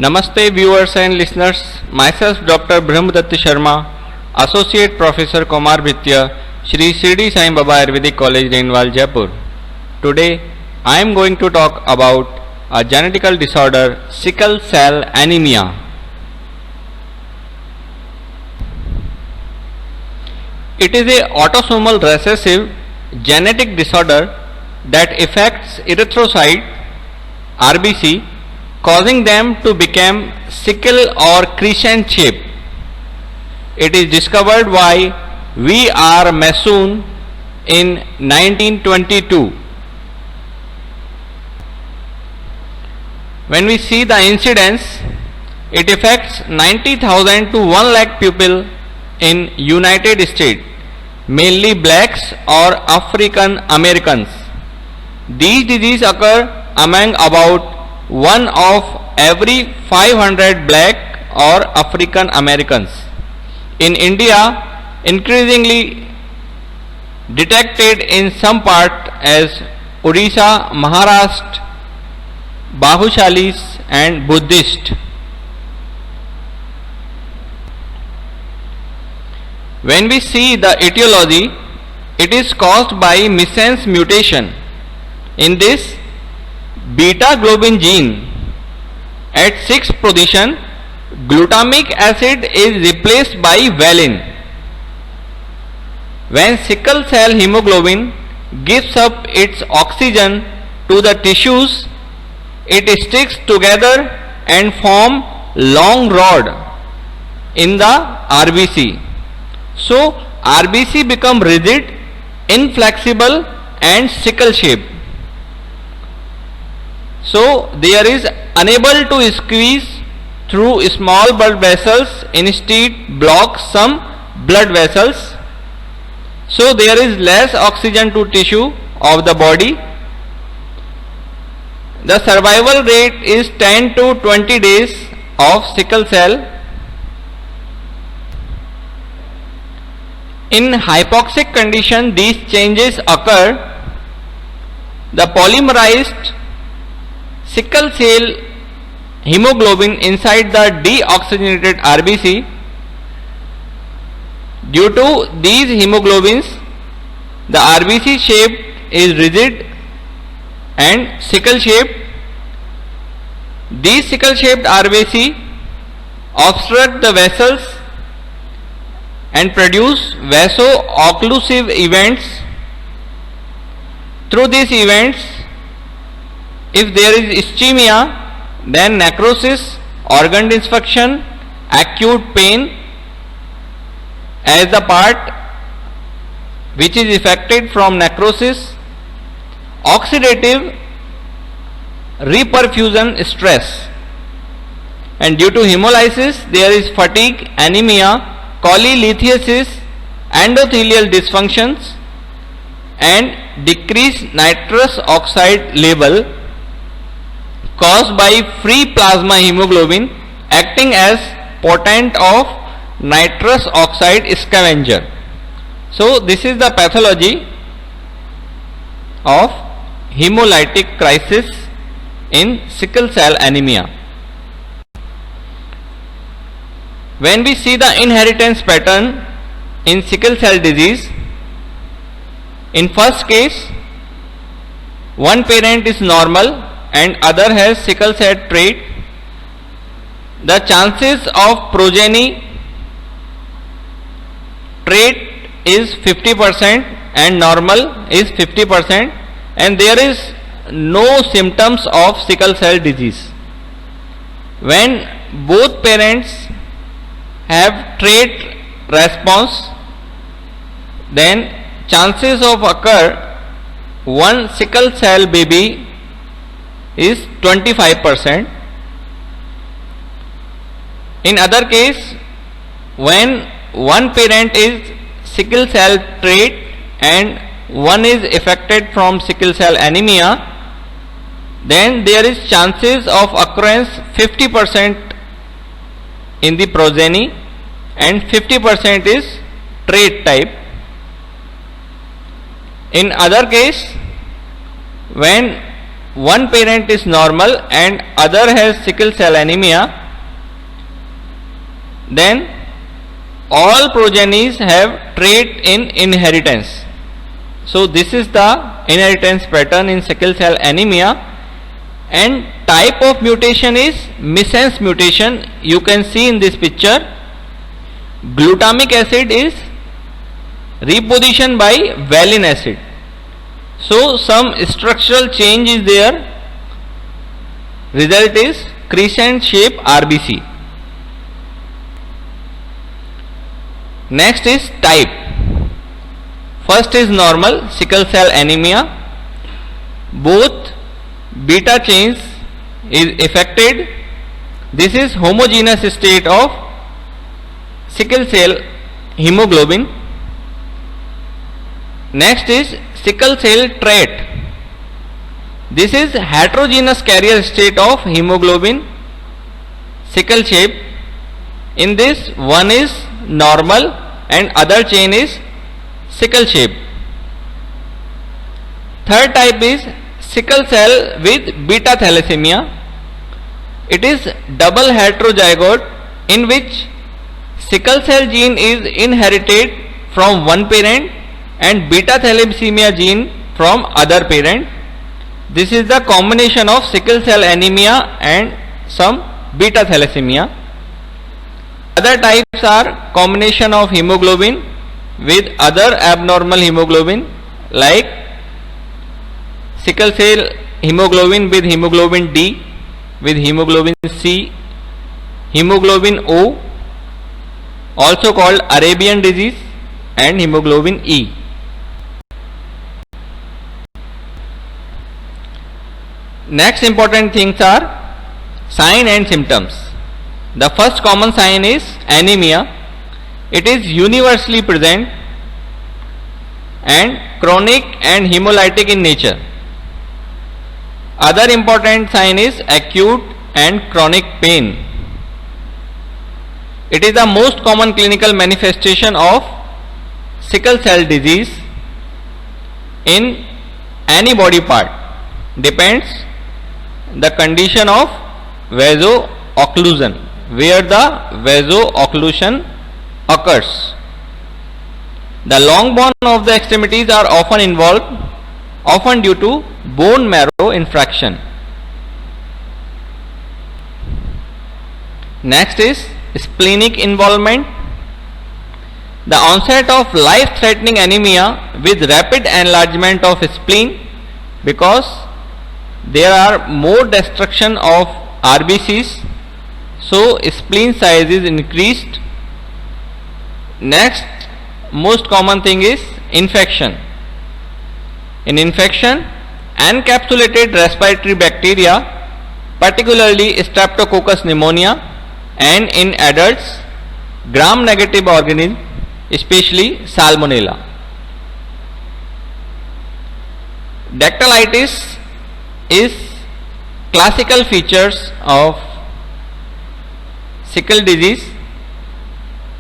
Namaste viewers and listeners, myself Dr. Brahmadatta Sharma, Associate Professor Kumar Bhitya, Shri Shirdi Sai Baba Ayurvedic College, Renwal, Jaipur. Today I am going to talk about a genetical disorder, sickle cell anemia. It is a autosomal recessive genetic disorder that affects erythrocyte RBC, causing them to become sickle or crescent shape. It is discovered by V.R. Masson in 1922. When we see the incidence, it affects 90,000 to 1 lakh people in United States, mainly blacks or African Americans. These diseases occur among about 1 of every 500 black or African Americans. In India, increasingly detected in some part as Odisha, Maharashtra, Bahushalis and Buddhist. When we see the etiology, it is caused by missense mutation in this beta globin gene. At 6th position, glutamic acid is replaced by valine. When sickle cell hemoglobin gives up its oxygen to the tissues, it sticks together and form long rod in the RBC. So RBC become rigid, inflexible and sickle shape. So there is unable to squeeze through small blood vessels, instead block some blood vessels. So there is less oxygen to tissue of the body. The survival rate is 10 to 20 days of sickle cell. In hypoxic condition, these changes occur. The polymerized sickle cell hemoglobin inside the deoxygenated RBC. Due to these hemoglobins, the RBC shape is rigid and sickle shaped. These sickle shaped RBC obstruct the vessels and produce vaso-occlusive events. Through these events, if there is ischemia, then necrosis, organ dysfunction, acute pain as the part which is affected from necrosis, oxidative reperfusion stress, and due to hemolysis there is fatigue, anemia, cholelithiasis, endothelial dysfunctions and decreased nitrous oxide level caused by free plasma hemoglobin acting as potent of nitrous oxide scavenger. So this is the pathology of hemolytic crisis in sickle cell anemia. When we see the inheritance pattern in sickle cell disease, in first case, one parent is normal and other has sickle cell trait. The chances of progeny trait is 50% and normal is 50%, and there is no symptoms of sickle cell disease. When both parents have trait response, then chances of occur one sickle cell baby is 25%. In other case, when one parent is sickle cell trait and one is affected from sickle cell anemia, then there is chances of occurrence 50% in the progeny and 50% is trait type. In other case, when one parent is normal and other has sickle cell anemia, then all progenies have trait in inheritance. So this is the inheritance pattern in sickle cell anemia, and type of mutation is missense mutation. You can see in this picture, glutamic acid is repositioned by valine acid. So some structural change is there. Result is crescent shape RBC. Next is type. First is normal sickle cell anemia. Both beta chains is affected. This is homogeneous state of sickle cell hemoglobin. Next is sickle cell trait. This is heterogeneous carrier state of hemoglobin, sickle shape. In this, one is normal and other chain is sickle shape. Third type is sickle cell with beta thalassemia. It is double heterozygote in which sickle cell gene is inherited from one parent and beta thalassemia gene from other parent. This is the combination of sickle cell anemia and some beta thalassemia. Other types are combination of hemoglobin with other abnormal hemoglobin, like sickle cell hemoglobin with hemoglobin D, with hemoglobin C, hemoglobin O, also called Arabian disease, and hemoglobin E. Next important things are sign and symptoms. The first common sign is anemia. It is universally present and chronic and hemolytic in nature. Other important sign is acute and chronic pain. It is the most common clinical manifestation of sickle cell disease in any body part. Depends the condition of vaso-occlusion, where the vaso-occlusion occurs. The long bone of the extremities are often involved, often due to bone marrow infraction. Next is splenic involvement. The onset of life-threatening anemia with rapid enlargement of spleen, because there are more destruction of RBCs, so spleen size is increased. Next most common thing is infection. In infection, encapsulated respiratory bacteria, particularly Streptococcus pneumonia, and in adults, gram-negative organism, especially Salmonella. Dactylitis is classical features of sickle disease.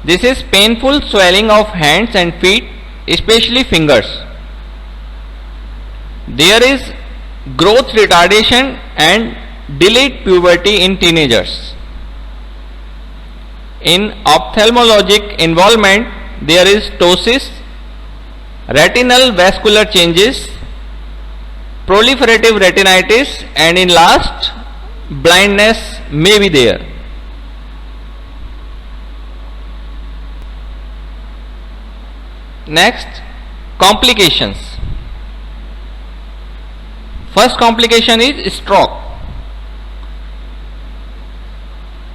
This is painful swelling of hands and feet, especially fingers. There is growth retardation and delayed puberty in teenagers. In ophthalmologic involvement, there is ptosis, retinal vascular changes, proliferative retinitis, and in last, blindness may be there. Next, complications. First complication is stroke.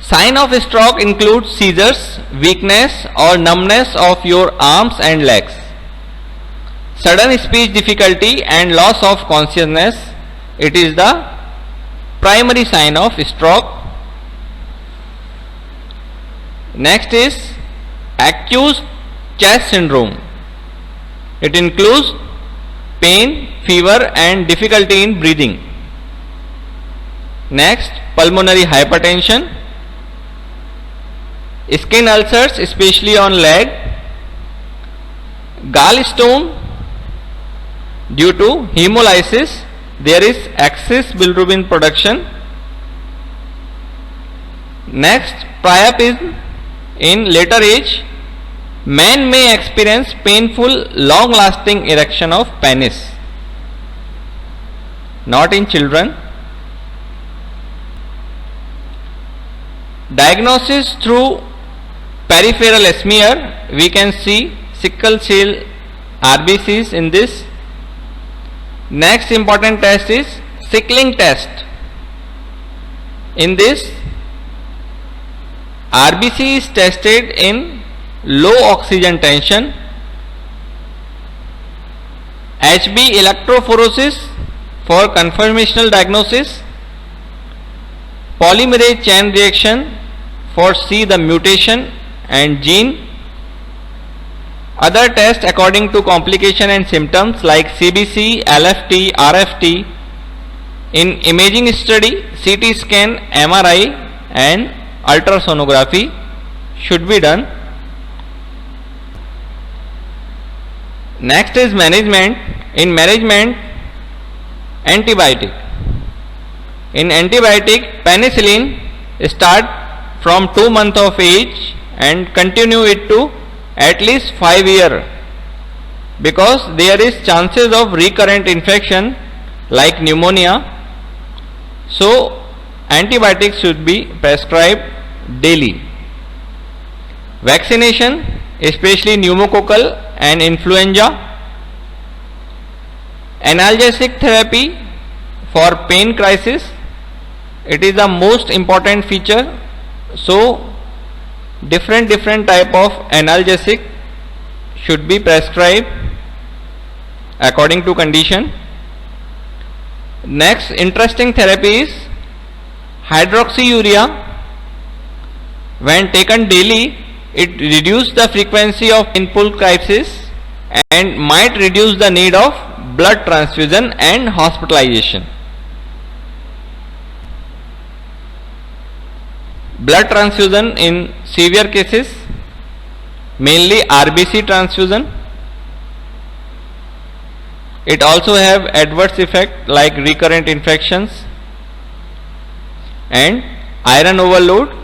Sign of stroke includes seizures, weakness or numbness of your arms and legs, sudden speech difficulty and loss of consciousness. It is the primary sign of stroke. Next is acute chest syndrome. It includes pain, fever and difficulty in breathing. Next, pulmonary hypertension, skin ulcers especially on leg, gallstone due to hemolysis there is excess bilirubin production. Next, priapism. In later age, men may experience painful long-lasting erection of penis, not in children. Diagnosis through peripheral smear, we can see sickle cell RBCs in this. Next important test is sickling test. In this, RBC is tested in low oxygen tension. HB electrophoresis for confirmational diagnosis. Polymerase chain reaction for see the mutation and gene. Other tests according to complication and symptoms like CBC, LFT, RFT. In imaging study, CT scan, MRI and ultrasonography should be done. Next is management. In management, antibiotic. In antibiotic, penicillin start from 2 months of age and continue it to at least 5 years, because there is chances of recurrent infection like pneumonia. So antibiotics should be prescribed daily. Vaccination, especially pneumococcal and influenza. Analgesic therapy for pain crisis, it is the most important feature. So different type of analgesic should be prescribed according to condition. Next interesting therapy is hydroxyurea. When taken daily, it reduces the frequency of painful crisis and might reduce the need of blood transfusion and hospitalization. Blood transfusion in severe cases, mainly RBC transfusion. It also have adverse effect like recurrent infections and iron overload.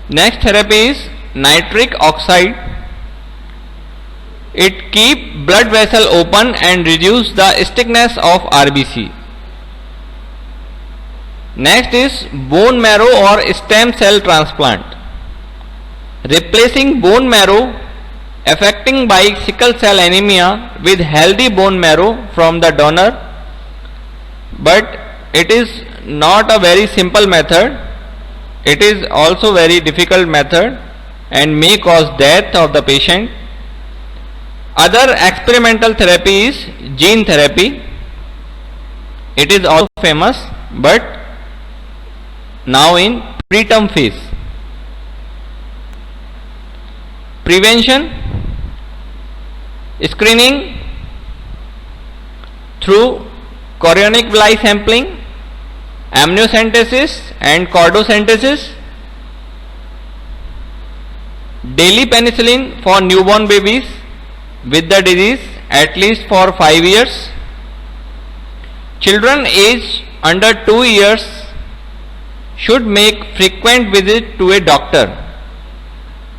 Next therapy is nitric oxide. It keep blood vessel open and reduce the thickness of RBC. Next is bone marrow or stem cell transplant. Replacing bone marrow affecting by sickle cell anemia with healthy bone marrow from the donor, but it is not a very simple method. It is also very difficult method and may cause death of the patient. Other experimental therapy is gene therapy. It is also famous, but now in preterm phase. Prevention, screening through chorionic villi sampling, amniocentesis and chordocentesis. Daily penicillin for newborn babies with the disease at least for 5 years. Children aged under 2 years should make frequent visit to a doctor,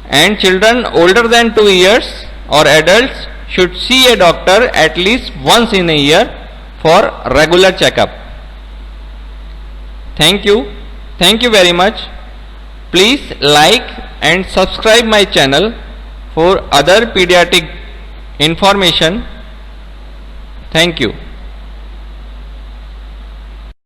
and children older than 2 years or adults should see a doctor at least once in a year for regular checkup. Thank you very much. Please like and subscribe my channel for other pediatric information. Thank you.